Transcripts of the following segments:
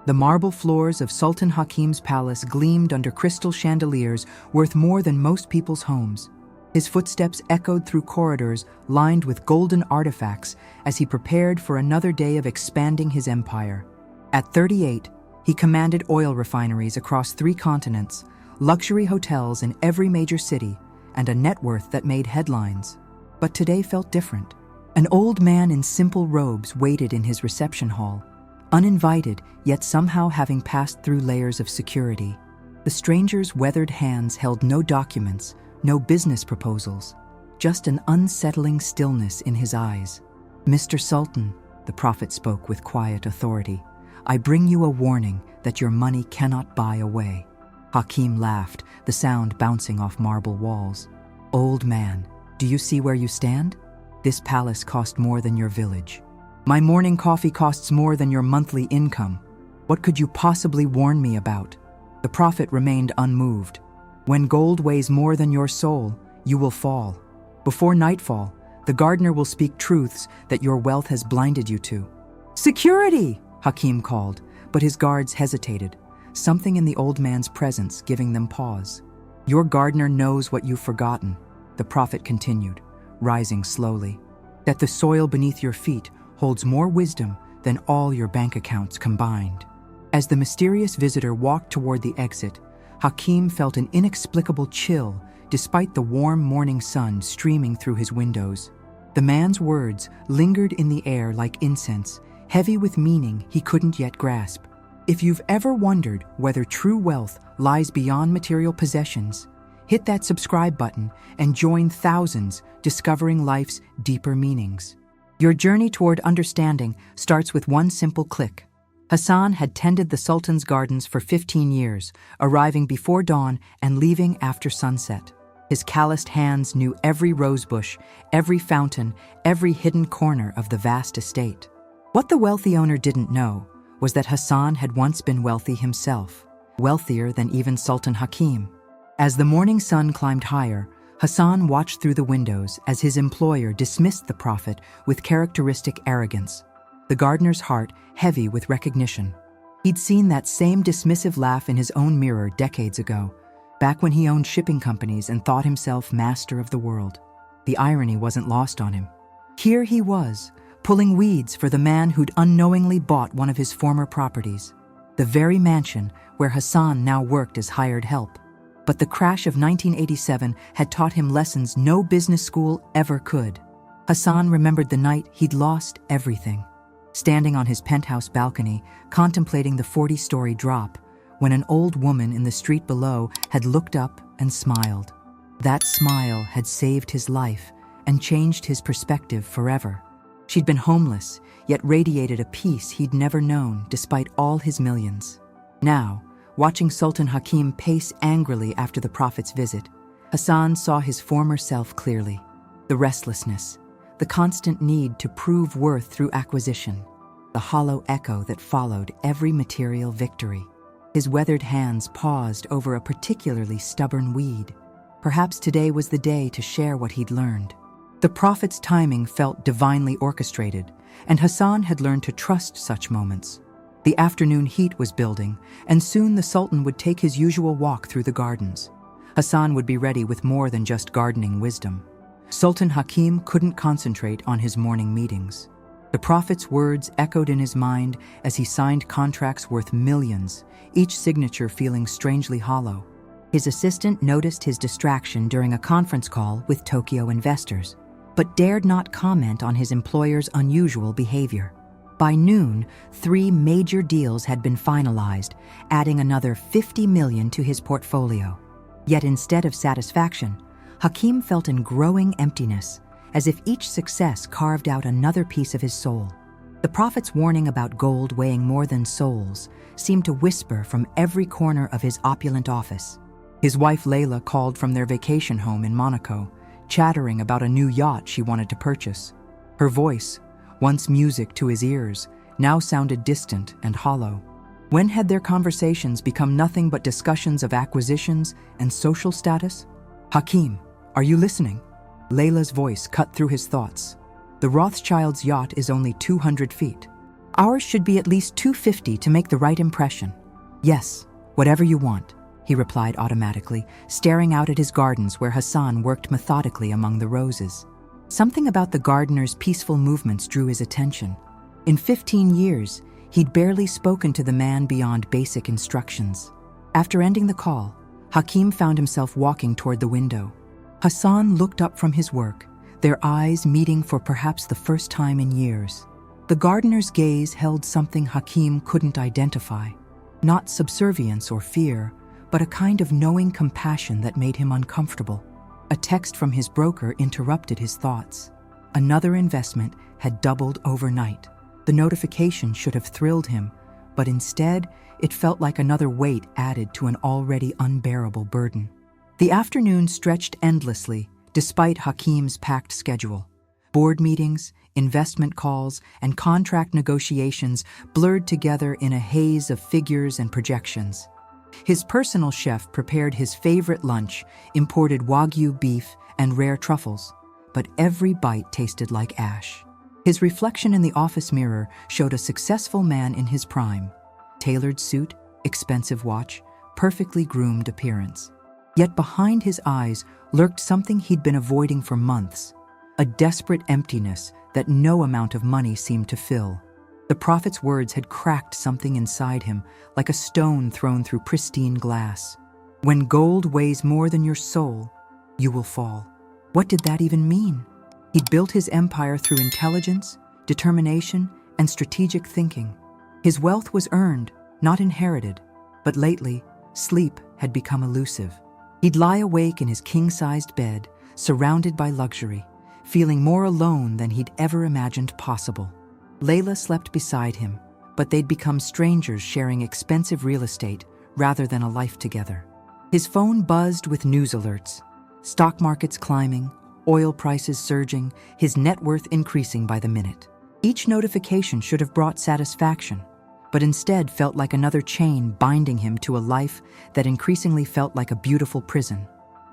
The marble floors of Sultan Hakim's palace gleamed under crystal chandeliers worth more than most people's homes. His footsteps echoed through corridors lined with golden artifacts as he prepared for another day of expanding his empire. At 38, he commanded oil refineries across 3 continents, luxury hotels in every major city, and a net worth that made headlines. But today felt different. An old man in simple robes waited in his reception hall, uninvited, yet somehow having passed through layers of security. The stranger's weathered hands held no documents, no business proposals, just an unsettling stillness in his eyes. "Mr. Sultan," the prophet spoke with quiet authority, "I bring you a warning that your money cannot buy away." Hakim laughed, the sound bouncing off marble walls. "Old man, do you see where you stand? This palace cost more than your village. My morning coffee costs more than your monthly income. What could you possibly warn me about?" The prophet remained unmoved. "When gold weighs more than your soul, you will fall. Before nightfall, the gardener will speak truths that your wealth has blinded you to." "Security!" Hakim called, but his guards hesitated, something in the old man's presence giving them pause. "Your gardener knows what you've forgotten," the prophet continued, rising slowly, "that the soil beneath your feet holds more wisdom than all your bank accounts combined." As the mysterious visitor walked toward the exit, Hakim felt an inexplicable chill despite the warm morning sun streaming through his windows. The man's words lingered in the air like incense, heavy with meaning he couldn't yet grasp. If you've ever wondered whether true wealth lies beyond material possessions, hit that subscribe button and join thousands discovering life's deeper meanings. Your journey toward understanding starts with one simple click. Hassan had tended the Sultan's gardens for 15 years, arriving before dawn and leaving after sunset. His calloused hands knew every rosebush, every fountain, every hidden corner of the vast estate. What the wealthy owner didn't know was that Hassan had once been wealthy himself, wealthier than even Sultan Hakim. As the morning sun climbed higher, Hassan watched through the windows as his employer dismissed the prophet with characteristic arrogance, the gardener's heart heavy with recognition. He'd seen that same dismissive laugh in his own mirror decades ago, back when he owned shipping companies and thought himself master of the world. The irony wasn't lost on him. Here he was, pulling weeds for the man who'd unknowingly bought one of his former properties, the very mansion where Hassan now worked as hired help. But the crash of 1987 had taught him lessons no business school ever could. Hassan remembered the night he'd lost everything, standing on his penthouse balcony, contemplating the 40-story drop, when an old woman in the street below had looked up and smiled. That smile had saved his life and changed his perspective forever. She'd been homeless, yet radiated a peace he'd never known despite all his millions. Now, watching Sultan Hakim pace angrily after the prophet's visit, Hassan saw his former self clearly. The restlessness, the constant need to prove worth through acquisition, the hollow echo that followed every material victory. His weathered hands paused over a particularly stubborn weed. Perhaps today was the day to share what he'd learned. The prophet's timing felt divinely orchestrated, and Hassan had learned to trust such moments. The afternoon heat was building, and soon the Sultan would take his usual walk through the gardens. Hassan would be ready with more than just gardening wisdom. Sultan Hakim couldn't concentrate on his morning meetings. The prophet's words echoed in his mind as he signed contracts worth millions, each signature feeling strangely hollow. His assistant noticed his distraction during a conference call with Tokyo investors, but dared not comment on his employer's unusual behavior. By noon, 3 major deals had been finalized, adding another $50 million to his portfolio. Yet instead of satisfaction, Hakim felt a growing emptiness, as if each success carved out another piece of his soul. The prophet's warning about gold weighing more than souls seemed to whisper from every corner of his opulent office. His wife Layla called from their vacation home in Monaco, chattering about a new yacht she wanted to purchase. Her voice, once music to his ears, now sounded distant and hollow. When had their conversations become nothing but discussions of acquisitions and social status? "Hakim, are you listening?" Layla's voice cut through his thoughts. "The Rothschilds' yacht is only 200 feet. Ours should be at least 250 to make the right impression. Yes, whatever you want, he replied automatically, staring out at his gardens where Hassan worked methodically among the roses. Something about the gardener's peaceful movements drew his attention. In 15 years, he'd barely spoken to the man beyond basic instructions. After ending the call, Hakim found himself walking toward the window. Hassan looked up from his work, their eyes meeting for perhaps the first time in years. The gardener's gaze held something Hakim couldn't identify. Not subservience or fear, but a kind of knowing compassion that made him uncomfortable. A text from his broker interrupted his thoughts. Another investment had doubled overnight. The notification should have thrilled him, but instead, it felt like another weight added to an already unbearable burden. The afternoon stretched endlessly, despite Hakim's packed schedule. Board meetings, investment calls, and contract negotiations blurred together in a haze of figures and projections. His personal chef prepared his favorite lunch, imported Wagyu beef and rare truffles, but every bite tasted like ash. His reflection in the office mirror showed a successful man in his prime. Tailored suit, expensive watch, perfectly groomed appearance. Yet behind his eyes lurked something he'd been avoiding for months, a desperate emptiness that no amount of money seemed to fill. The prophet's words had cracked something inside him, like a stone thrown through pristine glass. When gold weighs more than your soul, you will fall. What did that even mean? He'd built his empire through intelligence, determination, and strategic thinking. His wealth was earned, not inherited, but lately, sleep had become elusive. He'd lie awake in his king-sized bed, surrounded by luxury, feeling more alone than he'd ever imagined possible. Layla slept beside him, but they'd become strangers sharing expensive real estate rather than a life together. His phone buzzed with news alerts, stock markets climbing, oil prices surging, his net worth increasing by the minute. Each notification should have brought satisfaction, but instead felt like another chain binding him to a life that increasingly felt like a beautiful prison.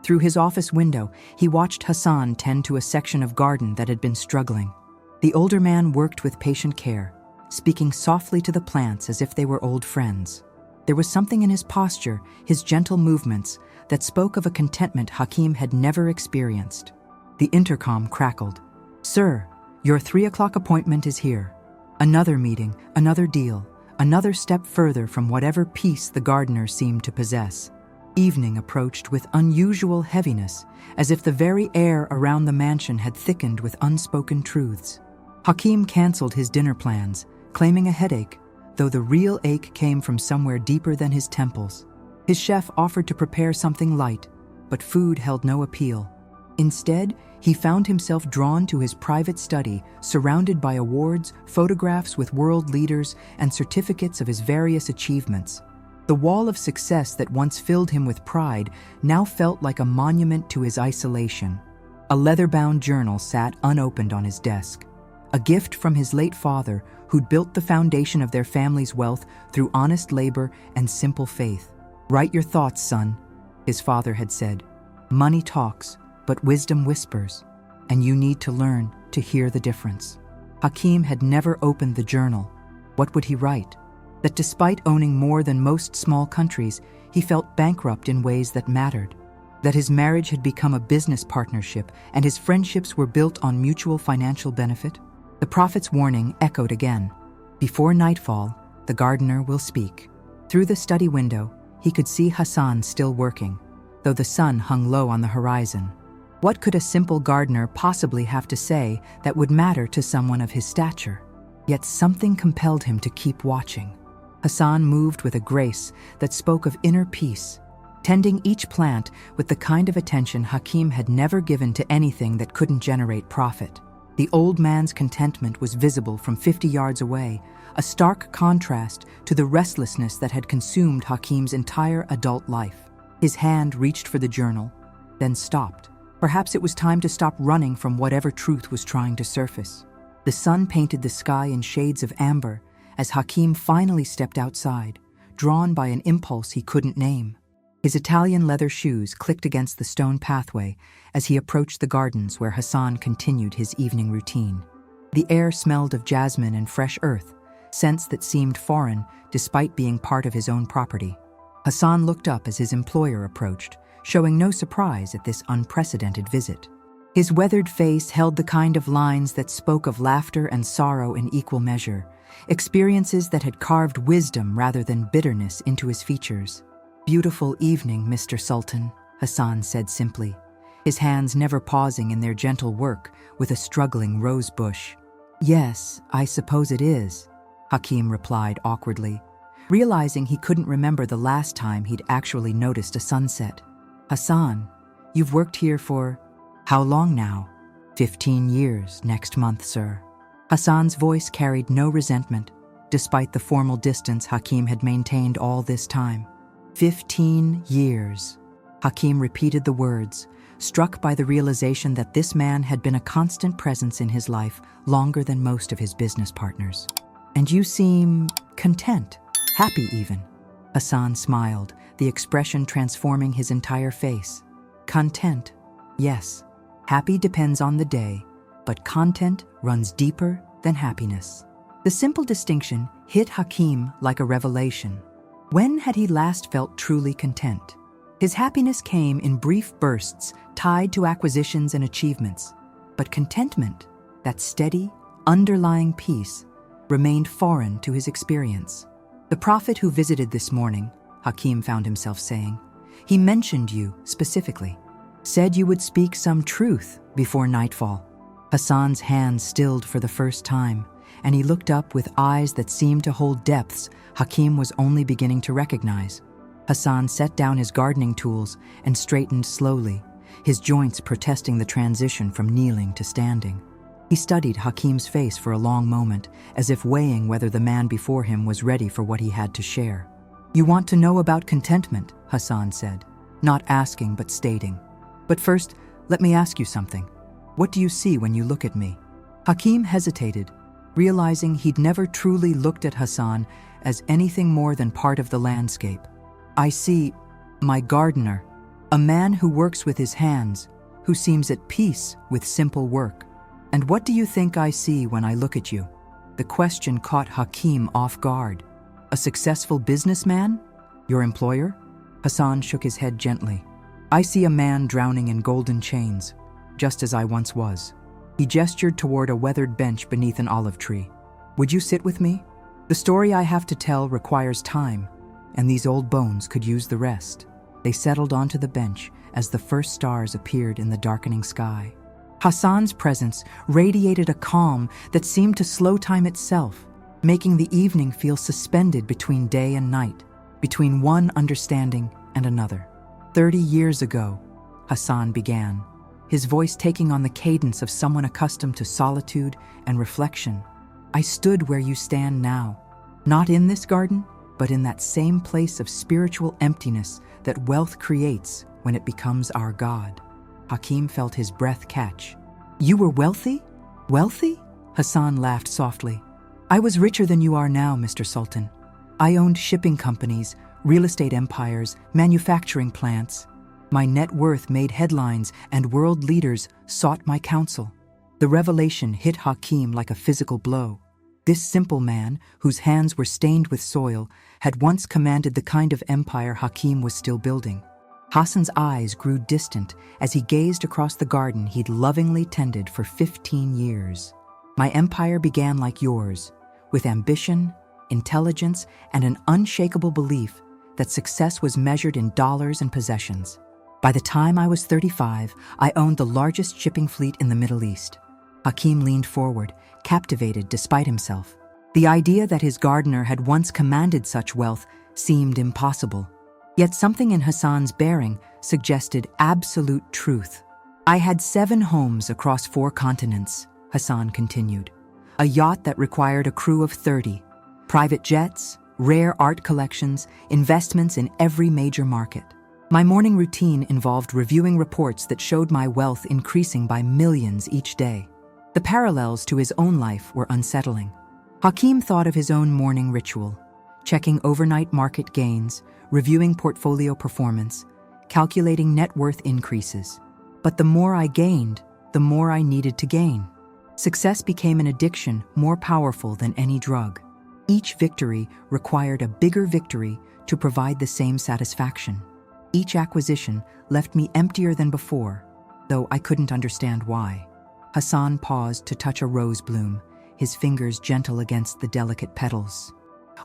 Through his office window, he watched Hassan tend to a section of garden that had been struggling. The older man worked with patient care, speaking softly to the plants as if they were old friends. There was something in his posture, his gentle movements, that spoke of a contentment Hakim had never experienced. The intercom crackled. "Sir, your 3 o'clock appointment is here." Another meeting, another deal, another step further from whatever peace the gardener seemed to possess. Evening approached with unusual heaviness, as if the very air around the mansion had thickened with unspoken truths. Hakim canceled his dinner plans, claiming a headache, though the real ache came from somewhere deeper than his temples. His chef offered to prepare something light, but food held no appeal. Instead, he found himself drawn to his private study, surrounded by awards, photographs with world leaders, and certificates of his various achievements. The wall of success that once filled him with pride now felt like a monument to his isolation. A leather-bound journal sat unopened on his desk, a gift from his late father, who'd built the foundation of their family's wealth through honest labor and simple faith. "Write your thoughts, son," his father had said. "Money talks, but wisdom whispers, and you need to learn to hear the difference." Hakim had never opened the journal. What would he write? That despite owning more than most small countries, he felt bankrupt in ways that mattered. That his marriage had become a business partnership and his friendships were built on mutual financial benefit. The prophet's warning echoed again. Before nightfall, the gardener will speak. Through the study window, he could see Hassan still working, though the sun hung low on the horizon. What could a simple gardener possibly have to say that would matter to someone of his stature? Yet something compelled him to keep watching. Hassan moved with a grace that spoke of inner peace, tending each plant with the kind of attention Hakim had never given to anything that couldn't generate profit. The old man's contentment was visible from 50 yards away, a stark contrast to the restlessness that had consumed Hakim's entire adult life. His hand reached for the journal, then stopped. Perhaps it was time to stop running from whatever truth was trying to surface. The sun painted the sky in shades of amber as Hakim finally stepped outside, drawn by an impulse he couldn't name. His Italian leather shoes clicked against the stone pathway as he approached the gardens where Hassan continued his evening routine. The air smelled of jasmine and fresh earth, scents that seemed foreign despite being part of his own property. Hassan looked up as his employer approached, showing no surprise at this unprecedented visit. His weathered face held the kind of lines that spoke of laughter and sorrow in equal measure, experiences that had carved wisdom rather than bitterness into his features. "Beautiful evening, Mr. Sultan," Hassan said simply, his hands never pausing in their gentle work with a struggling rose bush. "Yes, I suppose it is," Hakim replied awkwardly, realizing he couldn't remember the last time he'd actually noticed a sunset. "Hassan, you've worked here for how long now?" 15 years next month, sir." Hassan's voice carried no resentment, despite the formal distance Hakim had maintained all this time. 15 years. Hakim repeated the words, struck by the realization that this man had been a constant presence in his life longer than most of his business partners. "And you seem content, happy even." Hassan smiled, the expression transforming his entire face. "Content, yes. Happy depends on the day, but content runs deeper than happiness." The simple distinction hit Hakim like a revelation. When had he last felt truly content? His happiness came in brief bursts tied to acquisitions and achievements, but contentment, that steady, underlying peace, remained foreign to his experience. "The prophet who visited this morning," Hakim found himself saying, "he mentioned you specifically, said you would speak some truth before nightfall." Hassan's hands stilled for the first time, and he looked up with eyes that seemed to hold depths Hakim was only beginning to recognize. Hassan set down his gardening tools and straightened slowly, his joints protesting the transition from kneeling to standing. He studied Hakim's face for a long moment, as if weighing whether the man before him was ready for what he had to share. "You want to know about contentment," Hassan said, not asking but stating. "But first, let me ask you something. What do you see when you look at me?" Hakim hesitated, realizing he'd never truly looked at Hassan as anything more than part of the landscape. "I see my gardener, a man who works with his hands, who seems at peace with simple work. And what do you think I see when I look at you?" The question caught Hakim off guard. "A successful businessman? Your employer?" Hassan shook his head gently. "I see a man drowning in golden chains, just as I once was." He gestured toward a weathered bench beneath an olive tree. "Would you sit with me? The story I have to tell requires time, and these old bones could use the rest." They settled onto the bench as the first stars appeared in the darkening sky. Hassan's presence radiated a calm that seemed to slow time itself, making the evening feel suspended between day and night, between one understanding and another. 30 years ago, Hassan began, his voice taking on the cadence of someone accustomed to solitude and reflection. "I stood where you stand now, not in this garden, but in that same place of spiritual emptiness that wealth creates when it becomes our God." Hakim felt his breath catch. "You were wealthy? Wealthy?" Hassan laughed softly. "I was richer than you are now, Mr. Sultan. I owned shipping companies, real estate empires, manufacturing plants. My net worth made headlines, and world leaders sought my counsel." The revelation hit Hakim like a physical blow. This simple man, whose hands were stained with soil, had once commanded the kind of empire Hakim was still building. Hassan's eyes grew distant as he gazed across the garden he'd lovingly tended for 15 years. "My empire began like yours, with ambition, intelligence, and an unshakable belief that success was measured in dollars and possessions. By the time I was 35, I owned the largest shipping fleet in the Middle East." Hakim leaned forward, captivated despite himself. The idea that his gardener had once commanded such wealth seemed impossible. Yet something in Hassan's bearing suggested absolute truth. "I had 7 homes across 4 continents," Hassan continued. "A yacht that required a crew of 30, private jets, rare art collections, investments in every major market. My morning routine involved reviewing reports that showed my wealth increasing by millions each day." The parallels to his own life were unsettling. Hakim thought of his own morning ritual, checking overnight market gains, reviewing portfolio performance, calculating net worth increases. But the more I gained, the more I needed to gain. Success became an addiction more powerful than any drug. Each victory required a bigger victory to provide the same satisfaction. Each acquisition left me emptier than before, though I couldn't understand why. Hassan paused to touch a rose bloom, his fingers gentle against the delicate petals.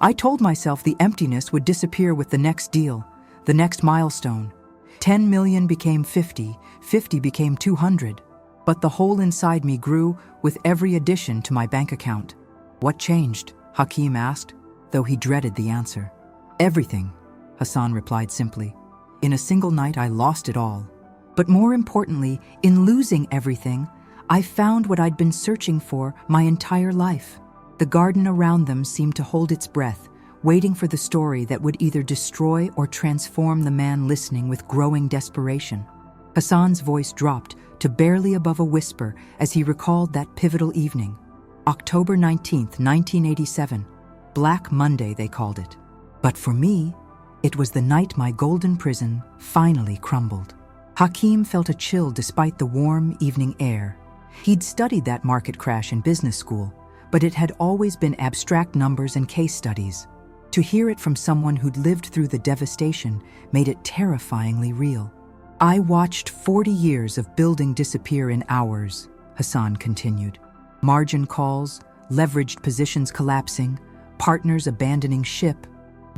I told myself the emptiness would disappear with the next deal, the next milestone. 10 million became 50, 50 became 200. But the hole inside me grew with every addition to my bank account. What changed? Hakim asked, though he dreaded the answer. Everything, Hassan replied simply. In a single night, I lost it all. But more importantly, in losing everything, I found what I'd been searching for my entire life. The garden around them seemed to hold its breath, waiting for the story that would either destroy or transform the man listening with growing desperation. Hassan's voice dropped to barely above a whisper as he recalled that pivotal evening. October 19th, 1987. Black Monday, they called it. But for me, it was the night my golden prison finally crumbled. Hakim felt a chill despite the warm evening air. He'd studied that market crash in business school, but it had always been abstract numbers and case studies. To hear it from someone who'd lived through the devastation made it terrifyingly real. I watched 40 years of building disappear in hours, Hassan continued. Margin calls, leveraged positions collapsing, partners abandoning ship.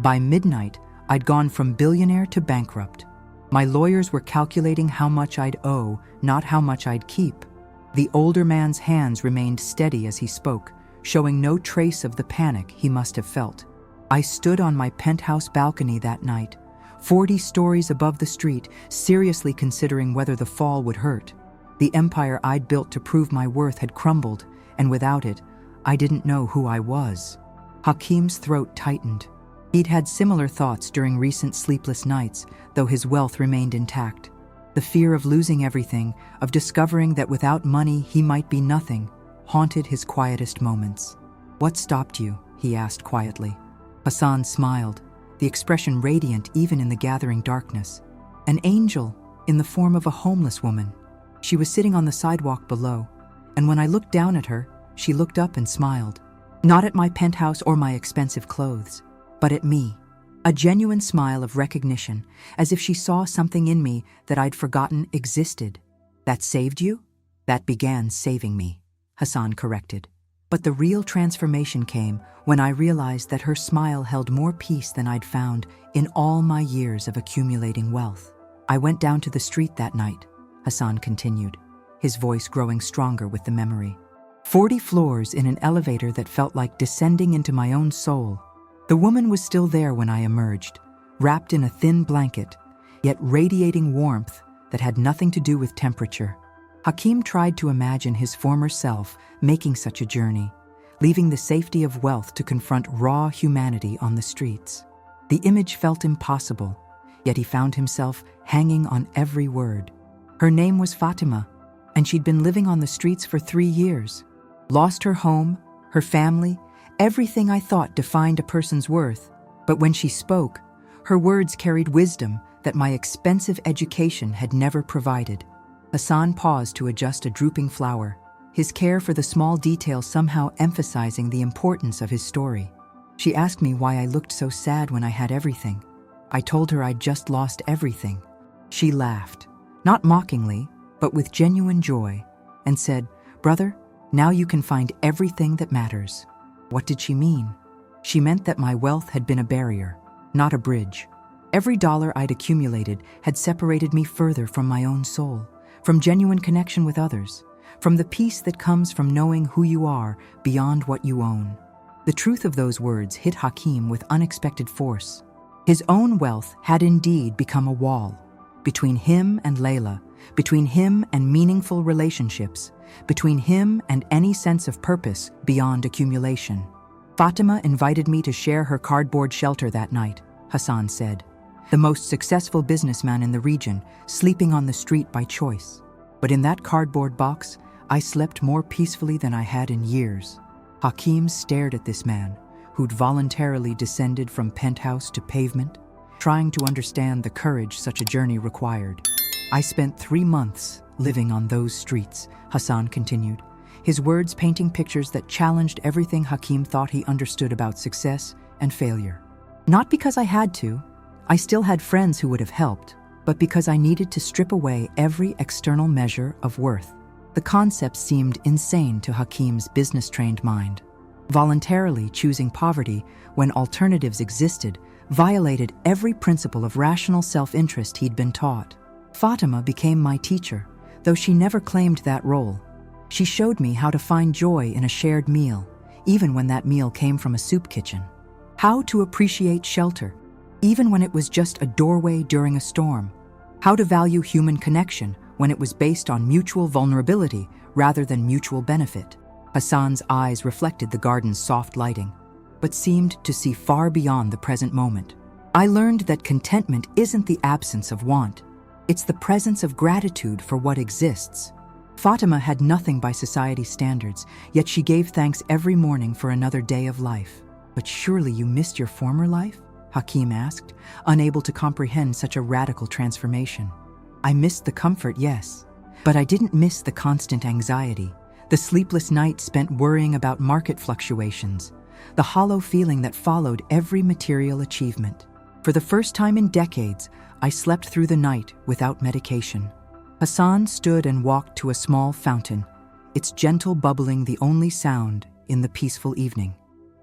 By midnight, I'd gone from billionaire to bankrupt. My lawyers were calculating how much I'd owe, not how much I'd keep. The older man's hands remained steady as he spoke, showing no trace of the panic he must have felt. I stood on my penthouse balcony that night, 40 stories above the street, seriously considering whether the fall would hurt. The empire I'd built to prove my worth had crumbled, and without it, I didn't know who I was. Hakim's throat tightened. He'd had similar thoughts during recent sleepless nights, though his wealth remained intact. The fear of losing everything, of discovering that without money he might be nothing, haunted his quietest moments. "What stopped you?" he asked quietly. Hassan smiled, the expression radiant even in the gathering darkness. An angel in the form of a homeless woman. She was sitting on the sidewalk below, and when I looked down at her, she looked up and smiled. Not at my penthouse or my expensive clothes, but at me. A genuine smile of recognition, as if she saw something in me that I'd forgotten existed. "That saved you?" "That began saving me," Hassan corrected. But the real transformation came when I realized that her smile held more peace than I'd found in all my years of accumulating wealth. "I went down to the street that night," Hassan continued, his voice growing stronger with the memory. 40 floors in an elevator that felt like descending into my own soul. The woman was still there when I emerged, wrapped in a thin blanket, yet radiating warmth that had nothing to do with temperature. Hakim tried to imagine his former self making such a journey, leaving the safety of wealth to confront raw humanity on the streets. The image felt impossible, yet he found himself hanging on every word. Her name was Fatima, and she'd been living on the streets for 3 years. Lost her home, her family, everything I thought defined a person's worth. But when she spoke, her words carried wisdom that my expensive education had never provided. Hassan paused to adjust a drooping flower, his care for the small details somehow emphasizing the importance of his story. She asked me why I looked so sad when I had everything. I told her I'd just lost everything. She laughed, not mockingly, but with genuine joy, and said, "Brother, now you can find everything that matters." What did she mean? She meant that my wealth had been a barrier, not a bridge. Every dollar I'd accumulated had separated me further from my own soul, from genuine connection with others, from the peace that comes from knowing who you are beyond what you own. The truth of those words hit Hakim with unexpected force. His own wealth had indeed become a wall, between him and Layla, between him and meaningful relationships, between him and any sense of purpose beyond accumulation. "Fatima invited me to share her cardboard shelter that night," Hassan said. "The most successful businessman in the region, sleeping on the street by choice. But in that cardboard box, I slept more peacefully than I had in years." Hakim stared at this man, who'd voluntarily descended from penthouse to pavement, trying to understand the courage such a journey required. "I spent 3 months living on those streets," Hassan continued, his words painting pictures that challenged everything Hakim thought he understood about success and failure. Not because I had to, I still had friends who would have helped, but because I needed to strip away every external measure of worth. The concept seemed insane to Hakim's business-trained mind. Voluntarily choosing poverty when alternatives existed violated every principle of rational self-interest he'd been taught. Fatima became my teacher, though she never claimed that role. She showed me how to find joy in a shared meal, even when that meal came from a soup kitchen. How to appreciate shelter, even when it was just a doorway during a storm. How to value human connection when it was based on mutual vulnerability rather than mutual benefit. Hassan's eyes reflected the garden's soft lighting, but seemed to see far beyond the present moment. I learned that contentment isn't the absence of want. It's the presence of gratitude for what exists. Fatima had nothing by society's standards, yet she gave thanks every morning for another day of life. But surely you missed your former life? Hakim asked, unable to comprehend such a radical transformation. I missed the comfort, yes, but I didn't miss the constant anxiety, the sleepless nights spent worrying about market fluctuations, the hollow feeling that followed every material achievement. For the first time in decades, I slept through the night without medication. Hassan stood and walked to a small fountain, its gentle bubbling the only sound in the peaceful evening.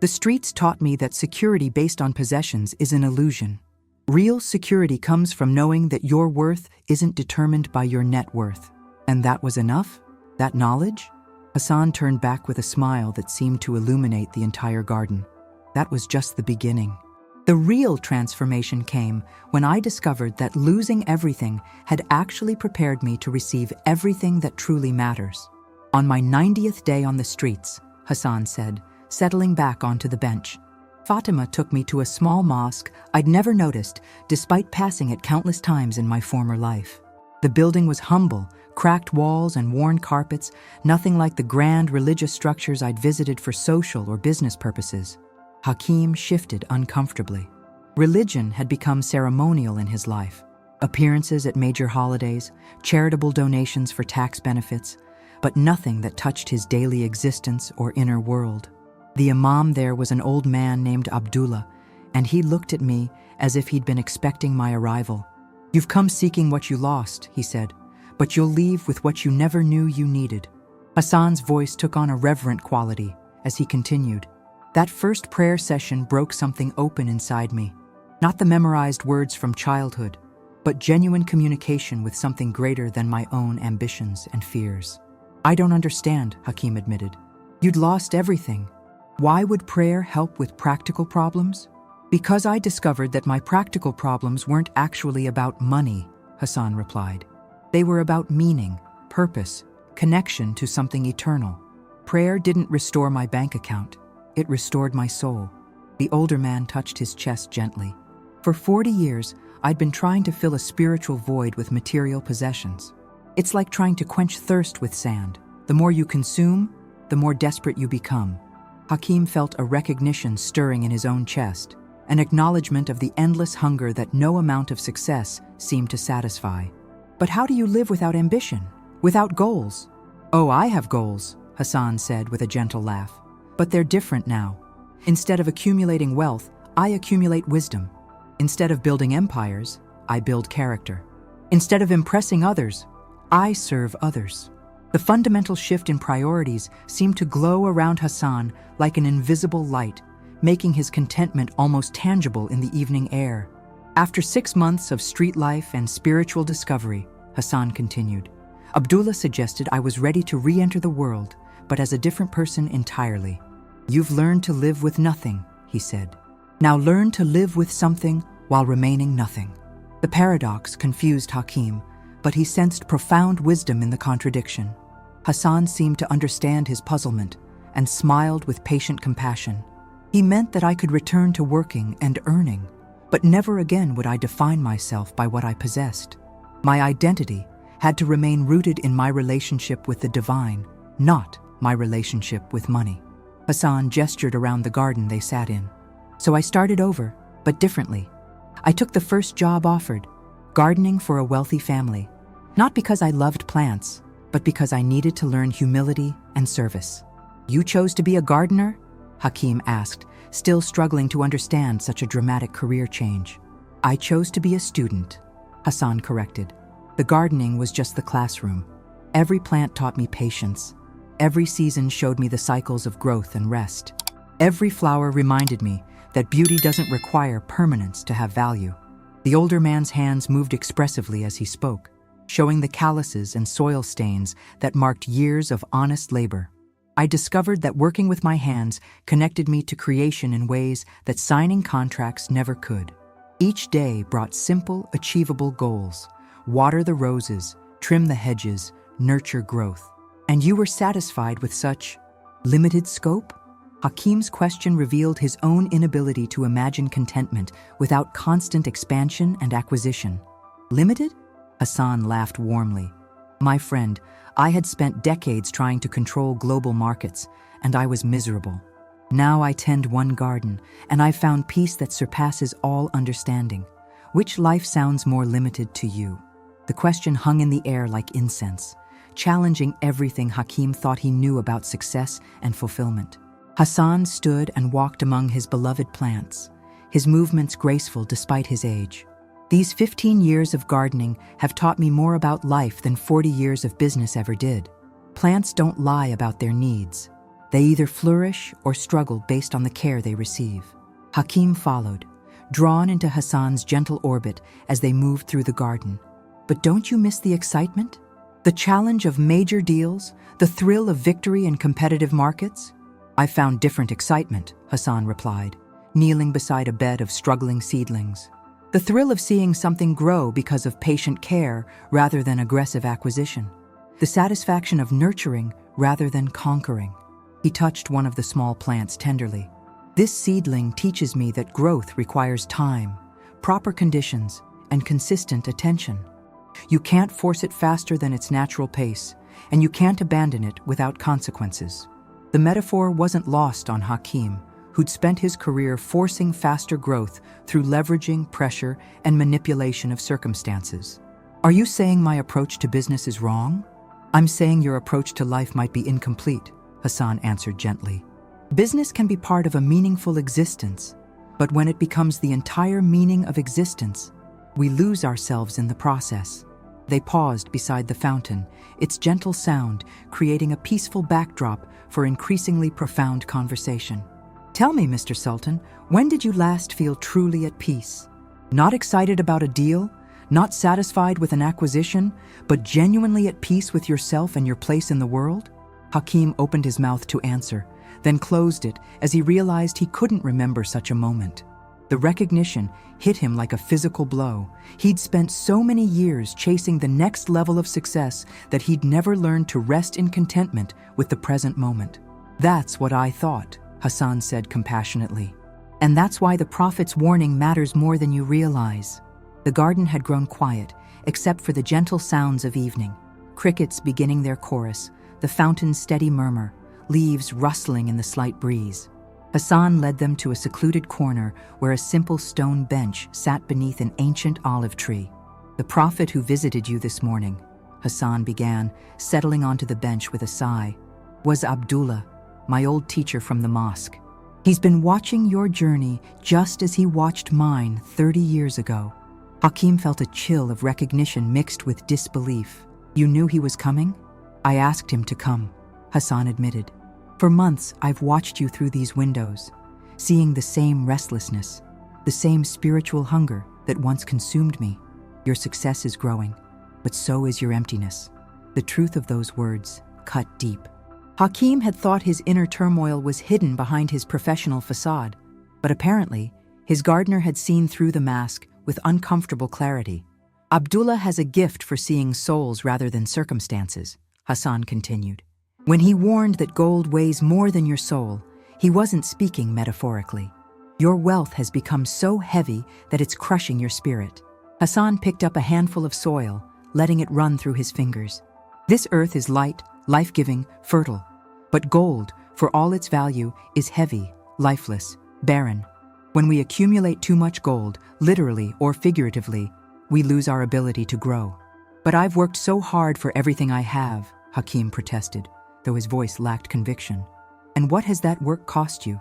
The streets taught me that security based on possessions is an illusion. Real security comes from knowing that your worth isn't determined by your net worth. And that was enough? That knowledge? Hassan turned back with a smile that seemed to illuminate the entire garden. That was just the beginning. The real transformation came when I discovered that losing everything had actually prepared me to receive everything that truly matters. On my 90th day on the streets, Hassan said, settling back onto the bench. Fatima took me to a small mosque I'd never noticed despite passing it countless times in my former life. The building was humble, cracked walls and worn carpets, nothing like the grand religious structures I'd visited for social or business purposes. Hakim shifted uncomfortably. Religion had become ceremonial in his life. Appearances at major holidays, charitable donations for tax benefits, but nothing that touched his daily existence or inner world. The imam there was an old man named Abdullah, and he looked at me as if he'd been expecting my arrival. "You've come seeking what you lost," he said, "but you'll leave with what you never knew you needed." Hassan's voice took on a reverent quality as he continued. That first prayer session broke something open inside me. Not the memorized words from childhood, but genuine communication with something greater than my own ambitions and fears. "I don't understand," Hakim admitted. "You'd lost everything. Why would prayer help with practical problems?" "Because I discovered that my practical problems weren't actually about money," Hassan replied. "They were about meaning, purpose, connection to something eternal. Prayer didn't restore my bank account. It restored my soul." The older man touched his chest gently. "For 40 years, I'd been trying to fill a spiritual void with material possessions. It's like trying to quench thirst with sand. The more you consume, the more desperate you become." Hakim felt a recognition stirring in his own chest, an acknowledgement of the endless hunger that no amount of success seemed to satisfy. "But how do you live without ambition, without goals?" "Oh, I have goals," Hassan said with a gentle laugh. "But they're different now. Instead of accumulating wealth, I accumulate wisdom. Instead of building empires, I build character. Instead of impressing others, I serve others." The fundamental shift in priorities seemed to glow around Hassan like an invisible light, making his contentment almost tangible in the evening air. "After 6 months of street life and spiritual discovery," Hassan continued, "Abdullah suggested I was ready to re-enter the world, but as a different person entirely. You've learned to live with nothing," he said. "Now learn to live with something while remaining nothing." The paradox confused Hakim, but he sensed profound wisdom in the contradiction. Hassan seemed to understand his puzzlement and smiled with patient compassion. He meant that I could return to working and earning, but never again would I define myself by what I possessed. My identity had to remain rooted in my relationship with the divine, not my relationship with money. Hassan gestured around the garden they sat in. "So I started over, but differently. I took the first job offered, gardening for a wealthy family. Not because I loved plants, but because I needed to learn humility and service. You chose to be a gardener? Hakim asked, still struggling to understand such a dramatic career change. I chose to be a student, Hassan corrected. The gardening was just the classroom. Every plant taught me patience. Every season showed me the cycles of growth and rest. Every flower reminded me that beauty doesn't require permanence to have value. The older man's hands moved expressively as he spoke, showing the calluses and soil stains that marked years of honest labor. I discovered that working with my hands connected me to creation in ways that signing contracts never could. Each day brought simple, achievable goals: water the roses, trim the hedges, nurture growth. And you were satisfied with such limited scope? Hakim's question revealed his own inability to imagine contentment without constant expansion and acquisition. Limited? Hassan laughed warmly. My friend, I had spent decades trying to control global markets, and I was miserable. Now I tend one garden, and I've found peace that surpasses all understanding. Which life sounds more limited to you? The question hung in the air like incense, challenging everything Hakim thought he knew about success and fulfillment. Hassan stood and walked among his beloved plants, his movements graceful despite his age. These 15 years of gardening have taught me more about life than 40 years of business ever did. Plants don't lie about their needs. They either flourish or struggle based on the care they receive. Hakim followed, drawn into Hassan's gentle orbit as they moved through the garden. But don't you miss the excitement? The challenge of major deals, the thrill of victory in competitive markets? I found different excitement, Hassan replied, kneeling beside a bed of struggling seedlings. The thrill of seeing something grow because of patient care rather than aggressive acquisition. The satisfaction of nurturing rather than conquering. He touched one of the small plants tenderly. This seedling teaches me that growth requires time, proper conditions, and consistent attention. You can't force it faster than its natural pace, and you can't abandon it without consequences. The metaphor wasn't lost on Hakim, who'd spent his career forcing faster growth through leveraging, pressure, and manipulation of circumstances. Are you saying my approach to business is wrong? I'm saying your approach to life might be incomplete, Hassan answered gently. Business can be part of a meaningful existence, but when it becomes the entire meaning of existence, we lose ourselves in the process. They paused beside the fountain, its gentle sound creating a peaceful backdrop for increasingly profound conversation. Tell me, Mr. Sultan, when did you last feel truly at peace? Not excited about a deal, not satisfied with an acquisition, but genuinely at peace with yourself and your place in the world? Hakim opened his mouth to answer, then closed it as he realized he couldn't remember such a moment. The recognition hit him like a physical blow. He'd spent so many years chasing the next level of success that he'd never learned to rest in contentment with the present moment. That's what I thought, Hassan said compassionately. And that's why the Prophet's warning matters more than you realize. The garden had grown quiet, except for the gentle sounds of evening. Crickets beginning their chorus, the fountain's steady murmur, leaves rustling in the slight breeze. Hassan led them to a secluded corner where a simple stone bench sat beneath an ancient olive tree. The Prophet who visited you this morning, Hassan began, settling onto the bench with a sigh, was Abdullah, my old teacher from the mosque. He's been watching your journey just as he watched mine 30 years ago. Hakim felt a chill of recognition mixed with disbelief. You knew he was coming? I asked him to come, Hassan admitted. For months, I've watched you through these windows, seeing the same restlessness, the same spiritual hunger that once consumed me. Your success is growing, but so is your emptiness. The truth of those words cut deep. Hakim had thought his inner turmoil was hidden behind his professional facade, but apparently, his gardener had seen through the mask with uncomfortable clarity. Abdullah has a gift for seeing souls rather than circumstances, Hassan continued. When he warned that gold weighs more than your soul, he wasn't speaking metaphorically. Your wealth has become so heavy that it's crushing your spirit. Hassan picked up a handful of soil, letting it run through his fingers. This earth is light, life-giving, fertile. But gold, for all its value, is heavy, lifeless, barren. When we accumulate too much gold, literally or figuratively, we lose our ability to grow. But I've worked so hard for everything I have, Hakim protested, though his voice lacked conviction. And what has that work cost you?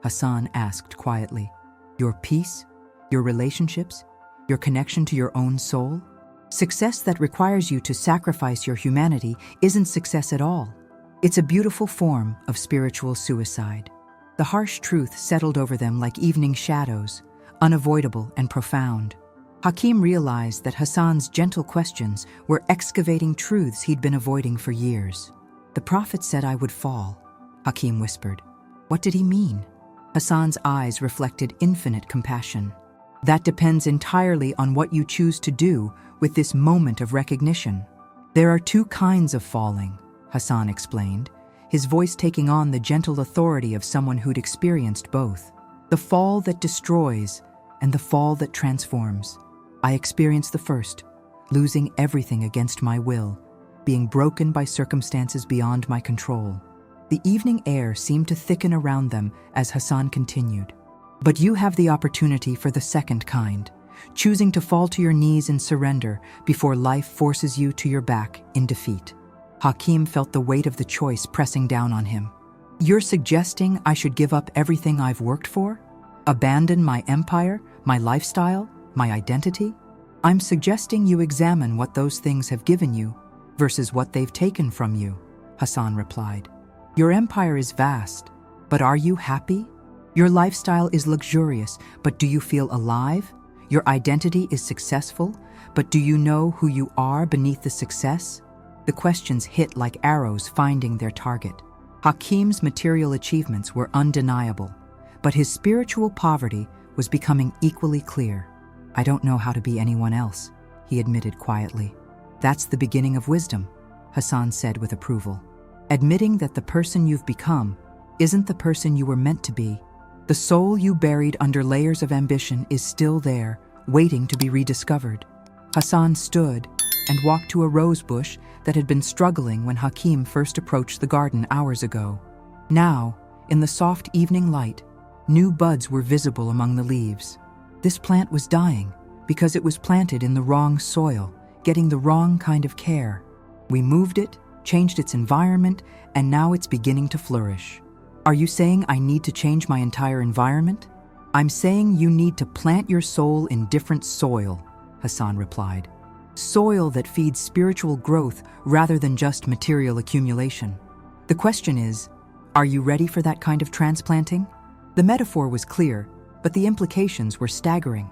Hassan asked quietly. Your peace? Your relationships? Your connection to your own soul? Success that requires you to sacrifice your humanity isn't success at all. It's a beautiful form of spiritual suicide. The harsh truth settled over them like evening shadows, unavoidable and profound. Hakim realized that Hassan's gentle questions were excavating truths he'd been avoiding for years. The Prophet said I would fall, Hakim whispered. What did he mean? Hassan's eyes reflected infinite compassion. That depends entirely on what you choose to do with this moment of recognition. There are two kinds of falling, Hassan explained, his voice taking on the gentle authority of someone who'd experienced both. The fall that destroys and the fall that transforms. I experienced the first, losing everything against my will, being broken by circumstances beyond my control. The evening air seemed to thicken around them as Hassan continued. But you have the opportunity for the second kind, choosing to fall to your knees in surrender before life forces you to your back in defeat. Hakim felt the weight of the choice pressing down on him. You're suggesting I should give up everything I've worked for? Abandon my empire, my lifestyle, my identity? I'm suggesting you examine what those things have given you versus what they've taken from you, Hassan replied. Your empire is vast, but are you happy? Your lifestyle is luxurious, but do you feel alive? Your identity is successful, but do you know who you are beneath the success? The questions hit like arrows finding their target. Hakim's material achievements were undeniable, but his spiritual poverty was becoming equally clear. I don't know how to be anyone else, he admitted quietly. That's the beginning of wisdom, Hassan said with approval. Admitting that the person you've become isn't the person you were meant to be. The soul you buried under layers of ambition is still there, waiting to be rediscovered. Hassan stood and walked to a rose bush that had been struggling when Hakim first approached the garden hours ago. Now, in the soft evening light, new buds were visible among the leaves. This plant was dying because it was planted in the wrong soil, getting the wrong kind of care. We moved it, changed its environment, and now it's beginning to flourish. Are you saying I need to change my entire environment? I'm saying you need to plant your soul in different soil, Hassan replied. Soil that feeds spiritual growth rather than just material accumulation. The question is, are you ready for that kind of transplanting? The metaphor was clear, but the implications were staggering.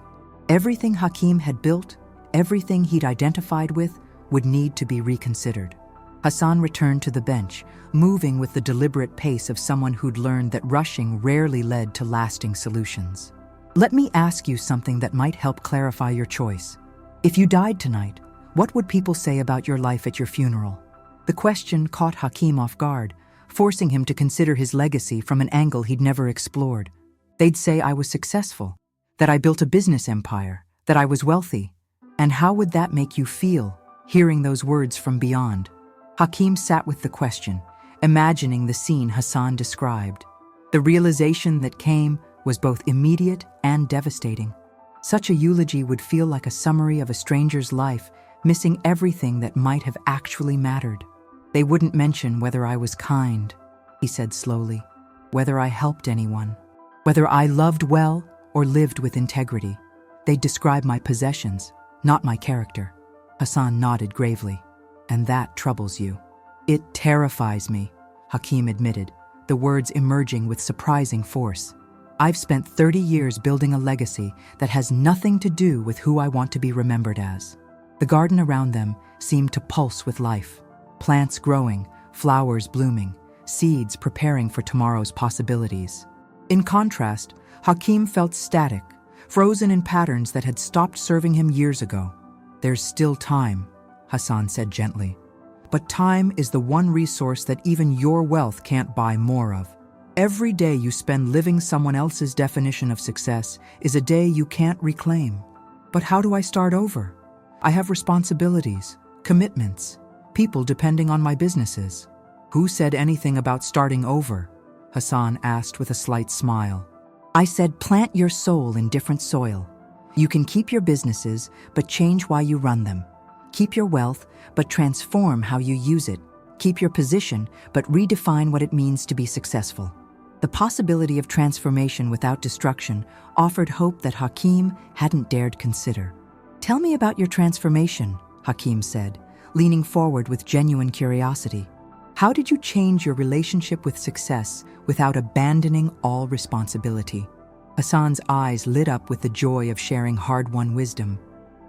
Everything Hakim had built, everything he'd identified with, would need to be reconsidered. Hassan returned to the bench, moving with the deliberate pace of someone who'd learned that rushing rarely led to lasting solutions. Let me ask you something that might help clarify your choice. If you died tonight, what would people say about your life at your funeral? The question caught Hakim off guard, forcing him to consider his legacy from an angle he'd never explored. They'd say I was successful, that I built a business empire, that I was wealthy. And how would that make you feel, hearing those words from beyond? Hakim sat with the question, imagining the scene Hassan described. The realization that came was both immediate and devastating. Such a eulogy would feel like a summary of a stranger's life, missing everything that might have actually mattered. They wouldn't mention whether I was kind, he said slowly, whether I helped anyone, whether I loved well or lived with integrity. They'd describe my possessions, not my character. Hassan nodded gravely. And that troubles you. It terrifies me, Hakim admitted, the words emerging with surprising force. I've spent 30 years building a legacy that has nothing to do with who I want to be remembered as. The garden around them seemed to pulse with life. Plants growing, flowers blooming, seeds preparing for tomorrow's possibilities. In contrast, Hakim felt static, frozen in patterns that had stopped serving him years ago. There's still time, Hassan said gently. But time is the one resource that even your wealth can't buy more of. Every day you spend living someone else's definition of success is a day you can't reclaim. But how do I start over? I have responsibilities, commitments, people depending on my businesses. Who said anything about starting over? Hassan asked with a slight smile. I said plant your soul in different soil. You can keep your businesses, but change why you run them. Keep your wealth, but transform how you use it. Keep your position, but redefine what it means to be successful. The possibility of transformation without destruction offered hope that Hakim hadn't dared consider. "Tell me about your transformation," Hakim said, leaning forward with genuine curiosity. "How did you change your relationship with success without abandoning all responsibility?" Hassan's eyes lit up with the joy of sharing hard-won wisdom.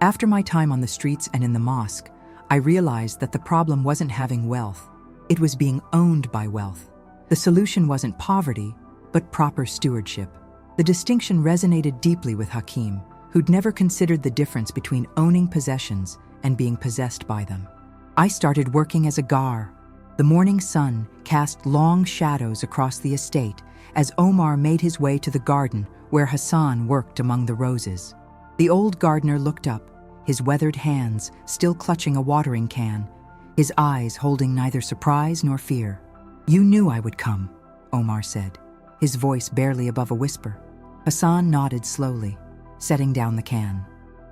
"After my time on the streets and in the mosque, I realized that the problem wasn't having wealth. It was being owned by wealth. The solution wasn't poverty, but proper stewardship." The distinction resonated deeply with Hakim, who'd never considered the difference between owning possessions and being possessed by them. "I started working as a gar." The morning sun cast long shadows across the estate as Omar made his way to the garden where Hassan worked among the roses. The old gardener looked up, his weathered hands still clutching a watering can, his eyes holding neither surprise nor fear. "You knew I would come," Omar said, his voice barely above a whisper. Hassan nodded slowly, setting down the can.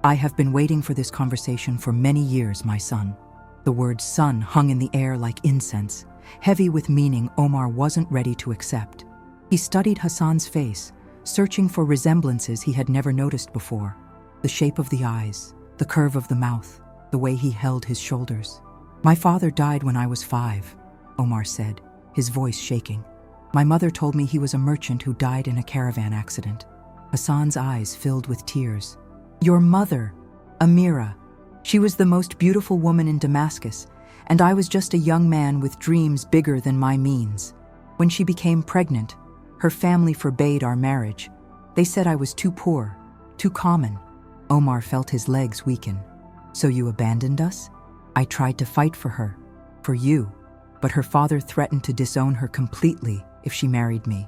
"I have been waiting for this conversation for many years, my son." The word son hung in the air like incense, heavy with meaning Omar wasn't ready to accept. He studied Hassan's face, searching for resemblances he had never noticed before. The shape of the eyes, the curve of the mouth, the way he held his shoulders. "My father died when I was 5, Omar said, his voice shaking. "My mother told me he was a merchant who died in a caravan accident." Hassan's eyes filled with tears. "Your mother, Amira. She was the most beautiful woman in Damascus, and I was just a young man with dreams bigger than my means. When she became pregnant, her family forbade our marriage. They said I was too poor, too common." Omar felt his legs weaken. "So you abandoned us?" "I tried to fight for her, for you, but her father threatened to disown her completely if she married me.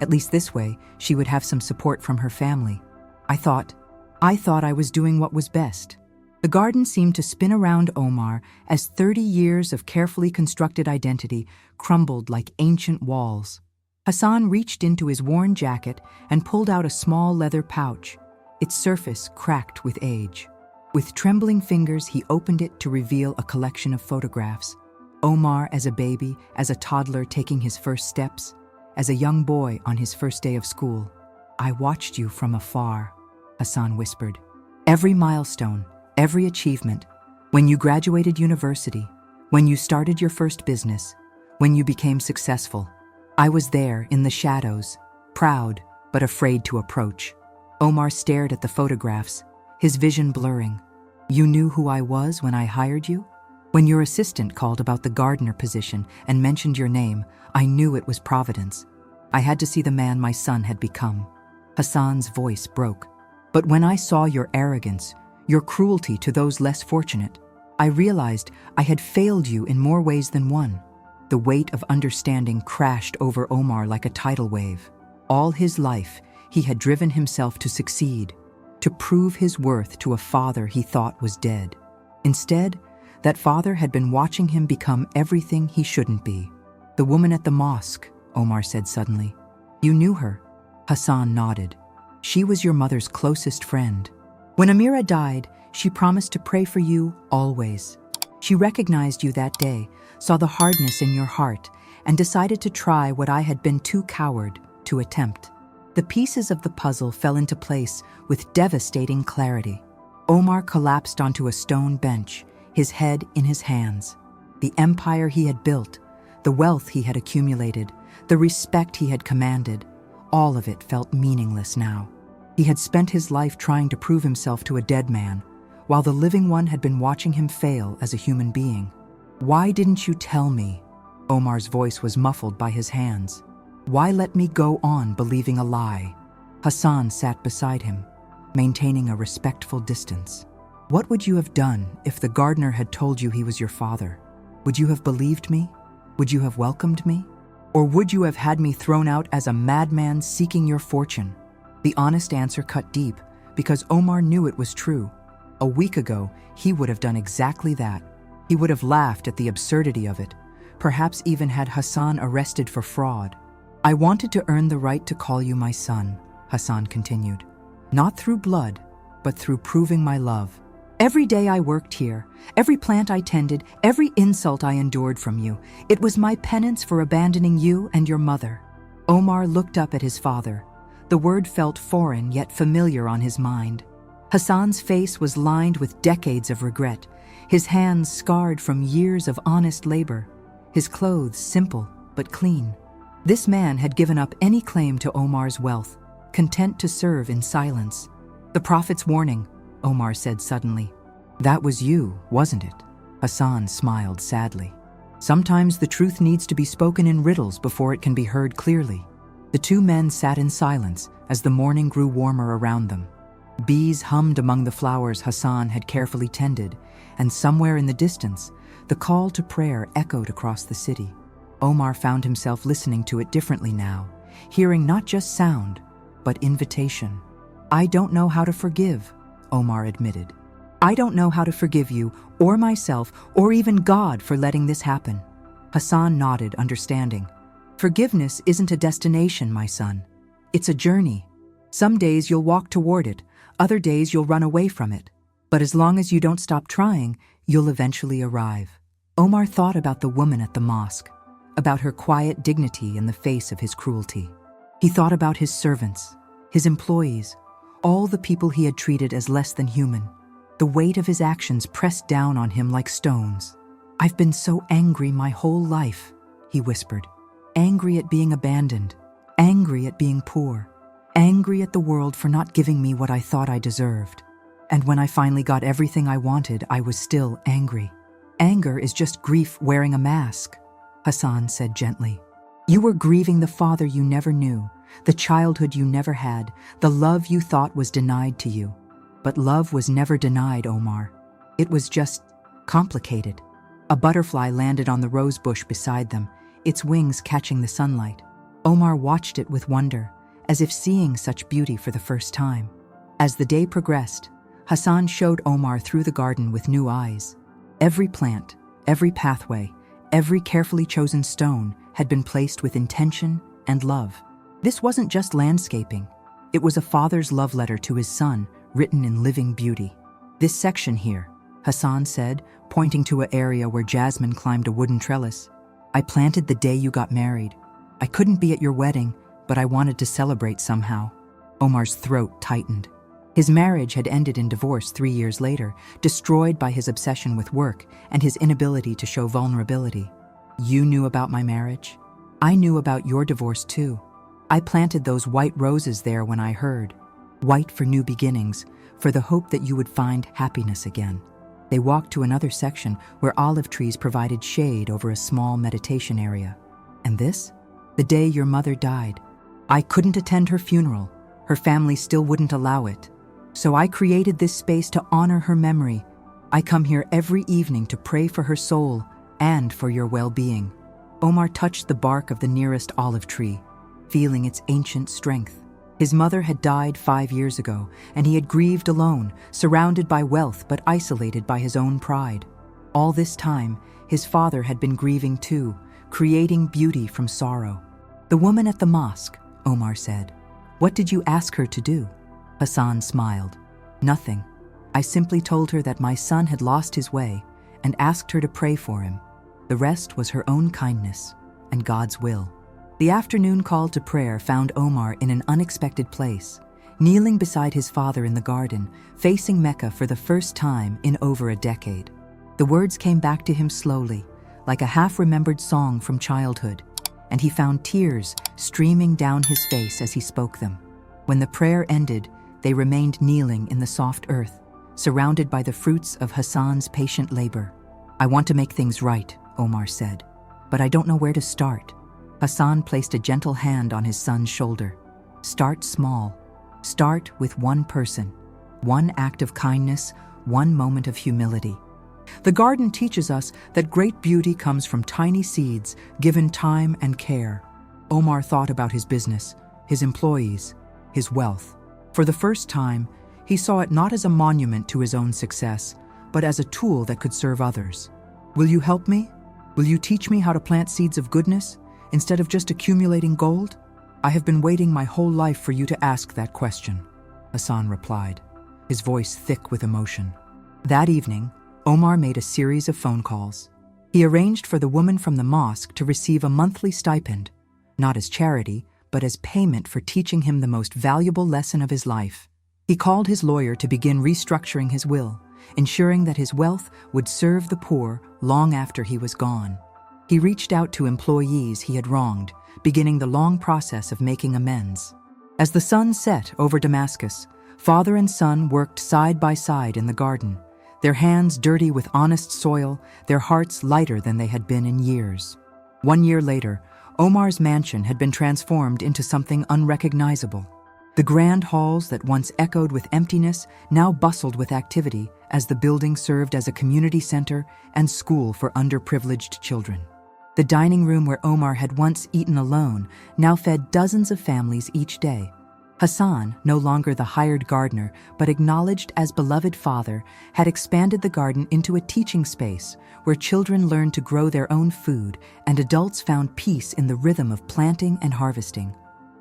At least this way, she would have some support from her family. I thought I was doing what was best." The garden seemed to spin around Omar as 30 years of carefully constructed identity crumbled like ancient walls. Hassan reached into his worn jacket and pulled out a small leather pouch, its surface cracked with age. With trembling fingers, he opened it to reveal a collection of photographs. Omar as a baby, as a toddler taking his first steps, as a young boy on his first day of school. "I watched you from afar," Hassan whispered. "Every milestone, every achievement, when you graduated university, when you started your first business, when you became successful. I was there in the shadows, proud but afraid to approach." Omar stared at the photographs, his vision blurring. "You knew who I was when I hired you? When your assistant called about the gardener position and mentioned your name, I knew it was Providence. I had to see the man my son had become." Hassan's voice broke. "But when I saw your arrogance, your cruelty to those less fortunate, I realized I had failed you in more ways than one." The weight of understanding crashed over Omar like a tidal wave. All his life, he had driven himself to succeed, to prove his worth to a father he thought was dead. Instead, that father had been watching him become everything he shouldn't be. "The woman at the mosque," Omar said suddenly. "You knew her?" Hassan nodded. "She was your mother's closest friend. When Amira died, she promised to pray for you always. She recognized you that day, saw the hardness in your heart, and decided to try what I had been too coward to attempt." The pieces of the puzzle fell into place with devastating clarity. Omar collapsed onto a stone bench, his head in his hands. The empire he had built, the wealth he had accumulated, the respect he had commanded, all of it felt meaningless now. He had spent his life trying to prove himself to a dead man, while the living one had been watching him fail as a human being. "Why didn't you tell me?" Omar's voice was muffled by his hands. "Why let me go on believing a lie?" Hassan sat beside him, maintaining a respectful distance. "What would you have done if the gardener had told you he was your father? Would you have believed me? Would you have welcomed me? Or would you have had me thrown out as a madman seeking your fortune?" The honest answer cut deep, because Omar knew it was true. A week ago, he would have done exactly that. He would have laughed at the absurdity of it, perhaps even had Hassan arrested for fraud. "I wanted to earn the right to call you my son," Hassan continued. "Not through blood, but through proving my love. Every day I worked here, every plant I tended, every insult I endured from you, it was my penance for abandoning you and your mother." Omar looked up at his father. The word felt foreign yet familiar on his mind. Hassan's face was lined with decades of regret, his hands scarred from years of honest labor, his clothes simple but clean. This man had given up any claim to Omar's wealth, content to serve in silence. "The Prophet's warning," Omar said suddenly. "That was you, wasn't it?" Hassan smiled sadly. "Sometimes the truth needs to be spoken in riddles before it can be heard clearly." The two men sat in silence as the morning grew warmer around them. Bees hummed among the flowers Hassan had carefully tended, and somewhere in the distance, the call to prayer echoed across the city. Omar found himself listening to it differently now, hearing not just sound, but invitation. "I don't know how to forgive," Omar admitted. "I don't know how to forgive you, or myself, or even God for letting this happen." Hassan nodded, understanding. "Forgiveness isn't a destination, my son. It's a journey. Some days you'll walk toward it, other days you'll run away from it. But as long as you don't stop trying, you'll eventually arrive." Omar thought about the woman at the mosque, about her quiet dignity in the face of his cruelty. He thought about his servants, his employees, all the people he had treated as less than human. The weight of his actions pressed down on him like stones. "I've been so angry my whole life," he whispered. "Angry at being abandoned, angry at being poor, angry at the world for not giving me what I thought I deserved. And when I finally got everything I wanted, I was still angry." "Anger is just grief wearing a mask," Hassan said gently. "You were grieving the father you never knew, the childhood you never had, the love you thought was denied to you. But love was never denied, Omar. It was just complicated." A butterfly landed on the rose bush beside them, its wings catching the sunlight. Omar watched it with wonder, as if seeing such beauty for the first time. As the day progressed, Hassan showed Omar through the garden with new eyes. Every plant, every pathway, every carefully chosen stone had been placed with intention and love. This wasn't just landscaping. It was a father's love letter to his son, written in living beauty. "This section here," Hassan said, pointing to an area where jasmine climbed a wooden trellis, "I planted the day you got married. I couldn't be at your wedding, but I wanted to celebrate somehow." Omar's throat tightened. His marriage had ended in divorce 3 years later, destroyed by his obsession with work and his inability to show vulnerability. "You knew about my marriage? I knew about your divorce too. I planted those white roses there when I heard. White for new beginnings, for the hope that you would find happiness again." They walked to another section where olive trees provided shade over a small meditation area. "And this? The day your mother died. I couldn't attend her funeral. Her family still wouldn't allow it. So I created this space to honor her memory. I come here every evening to pray for her soul and for your well-being." Omar touched the bark of the nearest olive tree, feeling its ancient strength. His mother had died 5 years ago, and he had grieved alone, surrounded by wealth but isolated by his own pride. All this time, his father had been grieving too, creating beauty from sorrow. "The woman at the mosque," Omar said. "What did you ask her to do?" Hassan smiled. "Nothing. I simply told her that my son had lost his way and asked her to pray for him. The rest was her own kindness and God's will." The afternoon call to prayer found Omar in an unexpected place, kneeling beside his father in the garden, facing Mecca for the first time in over a decade. The words came back to him slowly, like a half-remembered song from childhood, and he found tears streaming down his face as he spoke them. When the prayer ended, they remained kneeling in the soft earth, surrounded by the fruits of Hassan's patient labor. "I want to make things right," Omar said, "but I don't know where to start." Hassan placed a gentle hand on his son's shoulder. "Start small. Start with one person, one act of kindness, one moment of humility. The garden teaches us that great beauty comes from tiny seeds given time and care." Omar thought about his business, his employees, his wealth. For the first time, he saw it not as a monument to his own success, but as a tool that could serve others. "Will you help me? Will you teach me how to plant seeds of goodness instead of just accumulating gold?" "I have been waiting my whole life for you to ask that question," Hassan replied, his voice thick with emotion. That evening, Omar made a series of phone calls. He arranged for the woman from the mosque to receive a monthly stipend, not as charity, but as payment for teaching him the most valuable lesson of his life. He called his lawyer to begin restructuring his will, ensuring that his wealth would serve the poor long after he was gone. He reached out to employees he had wronged, beginning the long process of making amends. As the sun set over Damascus, father and son worked side by side in the garden, their hands dirty with honest soil, their hearts lighter than they had been in years. 1 year later, Omar's mansion had been transformed into something unrecognizable. The grand halls that once echoed with emptiness now bustled with activity as the building served as a community center and school for underprivileged children. The dining room where Omar had once eaten alone now fed dozens of families each day. Hassan, no longer the hired gardener but acknowledged as beloved father, had expanded the garden into a teaching space where children learned to grow their own food and adults found peace in the rhythm of planting and harvesting.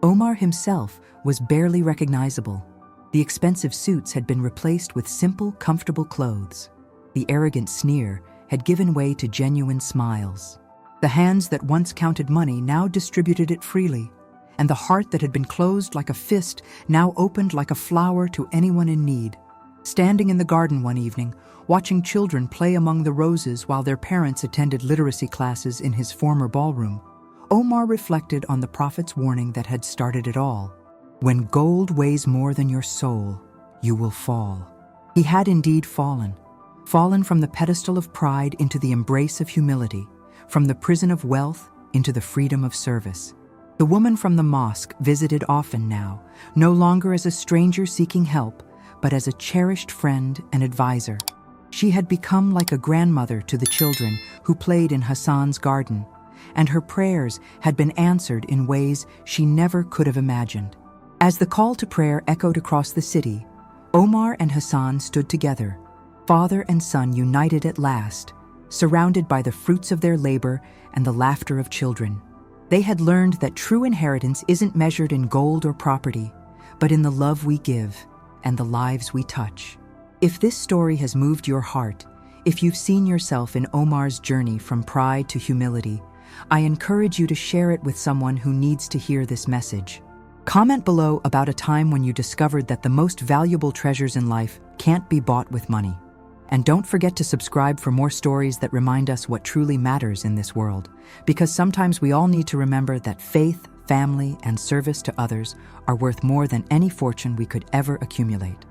Omar himself was barely recognizable. The expensive suits had been replaced with simple, comfortable clothes. The arrogant sneer had given way to genuine smiles. The hands that once counted money now distributed it freely, and the heart that had been closed like a fist now opened like a flower to anyone in need. Standing in the garden one evening, watching children play among the roses while their parents attended literacy classes in his former ballroom, Omar reflected on the Prophet's warning that had started it all. When gold weighs more than your soul, you will fall. He had indeed fallen from the pedestal of pride into the embrace of humility, from the prison of wealth into the freedom of service. The woman from the mosque visited often now, no longer as a stranger seeking help, but as a cherished friend and advisor. She had become like a grandmother to the children who played in Hassan's garden, and her prayers had been answered in ways she never could have imagined. As the call to prayer echoed across the city, Omar and Hassan stood together, father and son united at last, surrounded by the fruits of their labor and the laughter of children. They had learned that true inheritance isn't measured in gold or property, but in the love we give and the lives we touch. If this story has moved your heart, if you've seen yourself in Omar's journey from pride to humility, I encourage you to share it with someone who needs to hear this message. Comment below about a time when you discovered that the most valuable treasures in life can't be bought with money. And don't forget to subscribe for more stories that remind us what truly matters in this world, because sometimes we all need to remember that faith, family, and service to others are worth more than any fortune we could ever accumulate.